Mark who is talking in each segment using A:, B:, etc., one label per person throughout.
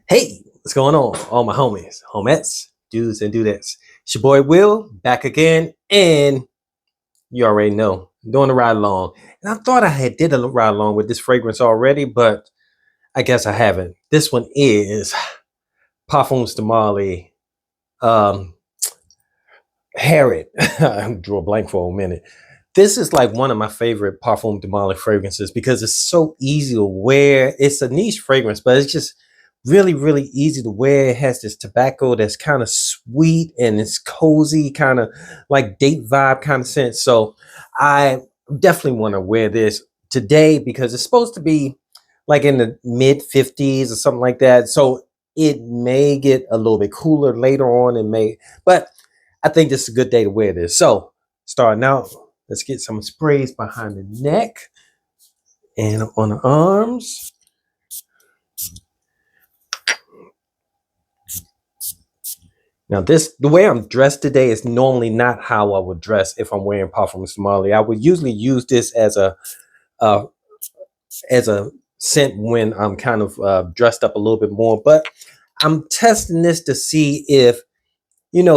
A: Hey, what's going on? All my homies, homettes, dudes, and dudettes. It's your boy Will back again, and you already know, doing a ride along. And I thought I had did a ride along with this fragrance already, but I guess I haven't. This one is Parfums de Marly, um, Harriet. I drew a blank for a minute. This is like one of my favorite Parfum de Marly fragrances because it's so easy to wear. It's a niche fragrance, but it's just really easy to wear. It has this tobacco that's kind of sweet and it's cozy, kind of like date vibe kind of scent. So I definitely want to wear this today because it's supposed to be like in the mid 50s or something like that. So it may get a little bit cooler later on. It may, but I think this is a good day to wear this. So starting out, let's get some sprays behind the neck and on the arms. Now the way I'm dressed today is normally not how I would dress if I'm wearing Parfums de Marly. I would usually use this uh, as a scent when I'm kind of dressed up a little bit more. But I'm testing this to see if,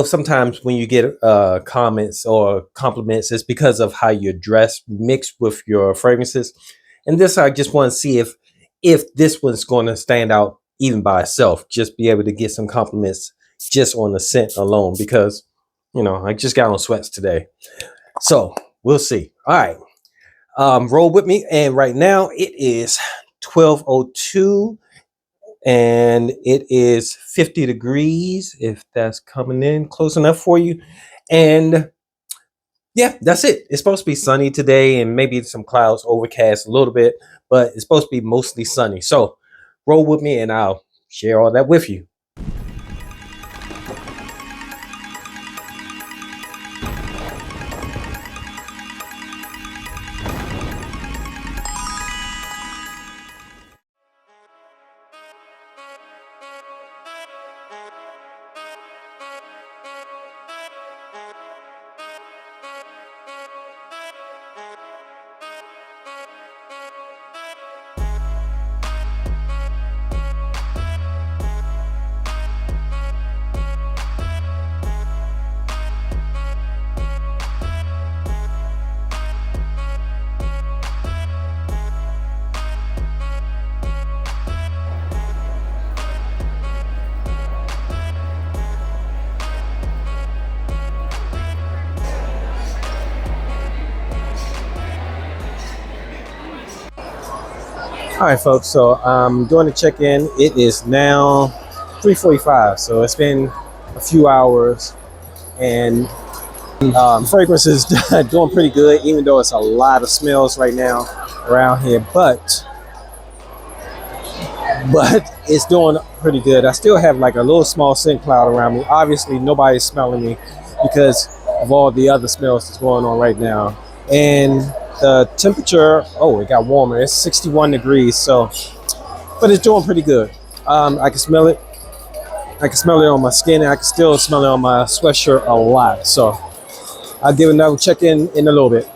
A: sometimes when you get comments or compliments, it's because of how you're dressed mixed with your fragrances. And this, I just want to see if this one's going to stand out even by itself, just be able to get some compliments just on the scent alone, because, I just got on sweats today. So we'll see. All right. Roll with me. And right now it is 12:02 and it is 50 degrees, if that's coming in close enough for you. And yeah, that's it. It's supposed to be sunny today and maybe some clouds, overcast a little bit, but it's supposed to be mostly sunny. So roll with me and I'll share all that with you. All right, folks. So I'm doing the check-in. It is now 3:45. So it's been a few hours, and fragrance is doing pretty good, even though it's a lot of smells right now around here. But it's doing pretty good. I still have like a little small scent cloud around me. Obviously, nobody's smelling me because of all the other smells that's going on right now. And the temperature, oh, it got warmer. It's 61 degrees. So, but it's doing pretty good. I can smell it. I can smell it on my skin. And I can still smell it on my sweatshirt a lot. So I'll give another check in a little bit.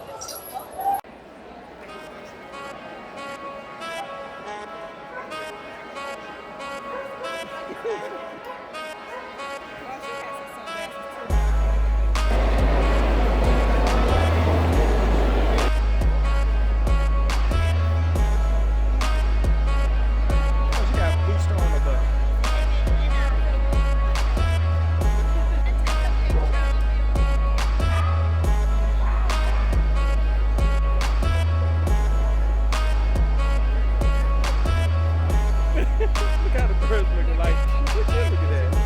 A: Look how the birds looking like. Look at that.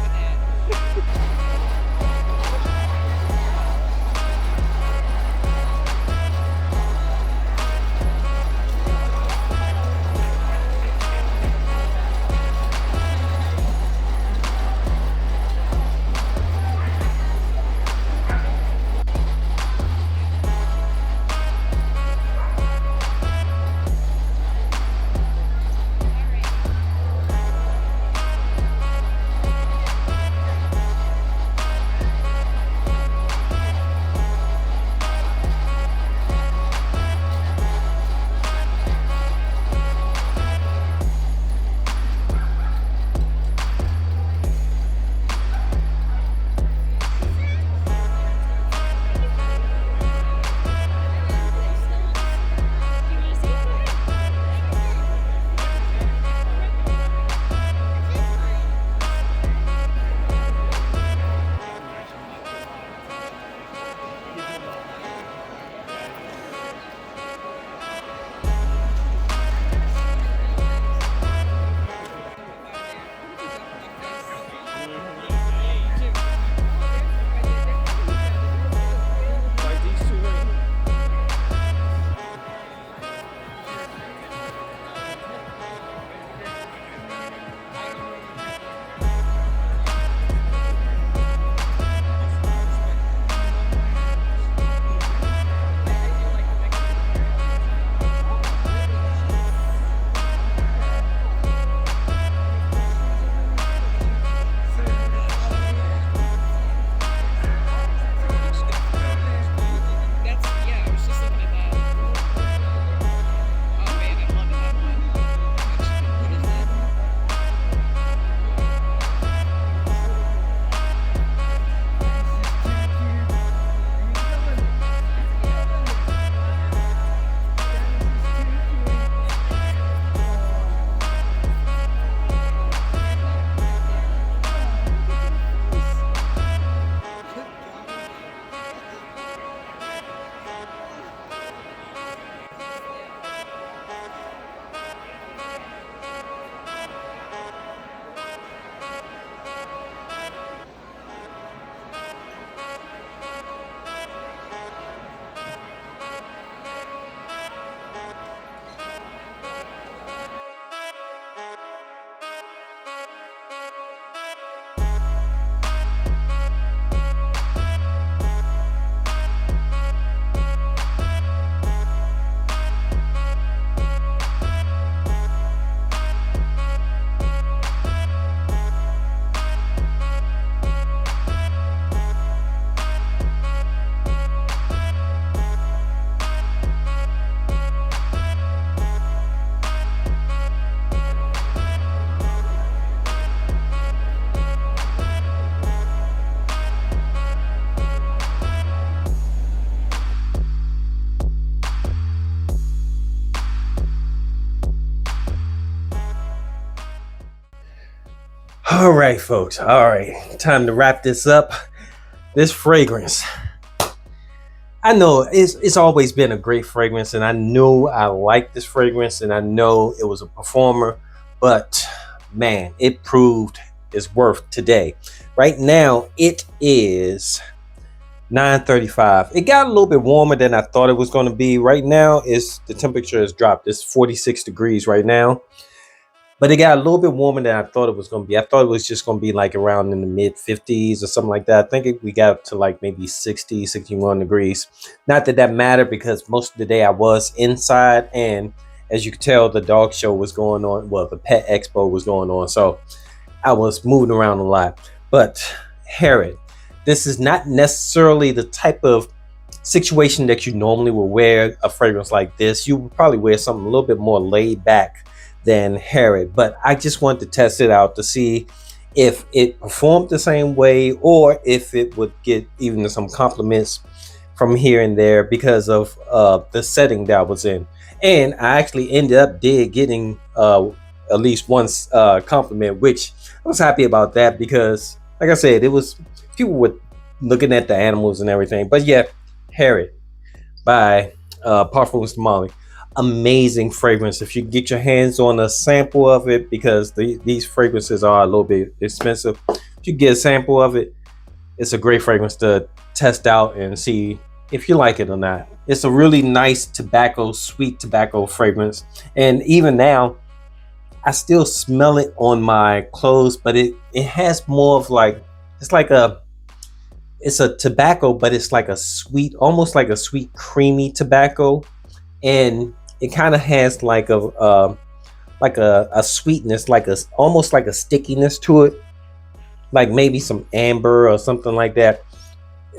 A: All right, folks. All right, time to wrap this up. This fragrance, I know it's always been a great fragrance, and I knew I liked this fragrance, and I know it was a performer, but man, it proved its worth today. Right now, it is 9:35. It got a little bit warmer than I thought it was going to be. Right now, the temperature has dropped. It's 46 degrees right now. But it got a little bit warmer than I thought it was going to be. I thought it was just going to be like around in the mid 50s or something like that. I think we got up to like maybe 60, 61 degrees. Not that that mattered because most of the day I was inside. And as you can tell, the dog show was going on. Well, the pet expo was going on. So I was moving around a lot. But Harriet, this is not necessarily the type of situation that you normally would wear a fragrance like this. You would probably wear something a little bit more laid back than Harriet, but I just wanted to test it out to see if it performed the same way or if it would get even some compliments from here and there because of the setting that I was in. And I actually ended up getting at least one compliment, which I was happy about that because, like I said, it was people were looking at the animals and everything. But yeah, Harriet by Parfums de Marly. Amazing fragrance. If you get your hands on a sample of it, because these fragrances are a little bit expensive, if you get a sample of it, it's a great fragrance to test out and see if you like it or not. It's a really nice tobacco, sweet tobacco fragrance. And even now, I still smell it on my clothes, but it has more of like, it's like it's a tobacco, but it's like a sweet, almost like a sweet creamy tobacco. And it kind of has like a sweetness, like a almost like a stickiness to it, like maybe some amber or something like that.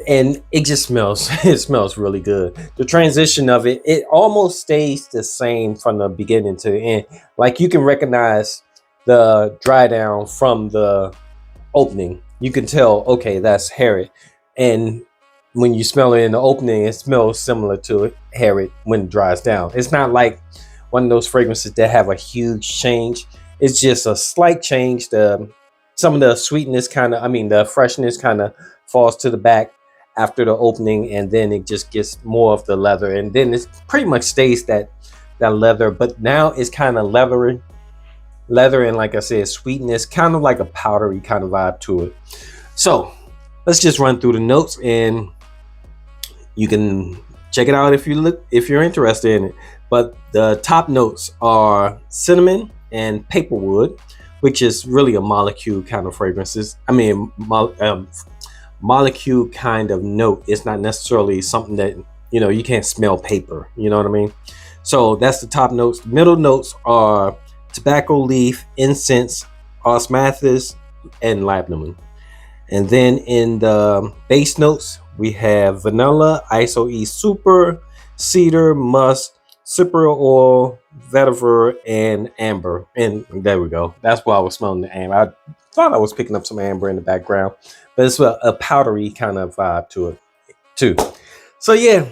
A: And it just smells it smells really good. The transition of it almost stays the same from the beginning to the end. Like you can recognize the dry down from the opening. You can tell, okay, that's Harriet. And when you smell it in the opening, it smells similar to Harriet when it dries down. It's not like one of those fragrances that have a huge change. It's just a slight change. Some of the sweetness the freshness kind of falls to the back after the opening, and then it just gets more of the leather, and then it pretty much stays that leather. But now it's kind of leather, and like I said, sweetness, kind of like a powdery kind of vibe to it. So let's just run through the notes, and you can check it out if you're interested in it. But the top notes are cinnamon and paperwood, which is really a molecule kind of fragrances. Molecule kind of note. It's not necessarily something that you can't smell paper. You know what I mean? So that's the top notes. The middle notes are tobacco leaf, incense, osmanthus, and labdanum. And then in the base notes, we have vanilla, iso-e super, cedar, musk, cyprian oil, vetiver, and amber. And there we go. That's why I was smelling the amber. I thought I was picking up some amber in the background, but it's a powdery kind of vibe to it too. So yeah,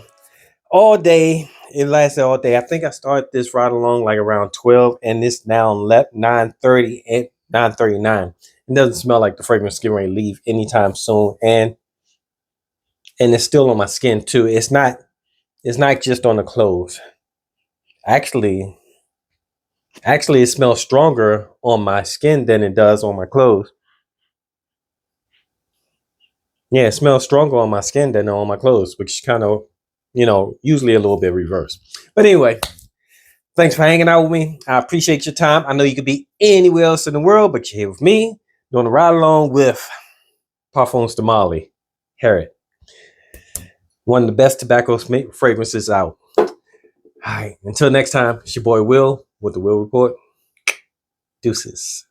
A: all day. It lasted all day. I think I started this right along like around 12, and it's now 9:30 and 9:39. It doesn't smell like the fragrance is getting ready to leave anytime soon, and it's still on my skin too. It's not just on the clothes. Actually, it smells stronger on my skin than it does on my clothes. Yeah, it smells stronger on my skin than on my clothes, which is kind of, usually a little bit reverse. But anyway, thanks for hanging out with me. I appreciate your time. I know you could be anywhere else in the world, but you're here with me, doing a ride along with Parfums de Marly, Harriet. One of the best tobacco fragrances out. All right, until next time, it's your boy Will with the Will Report. Deuces.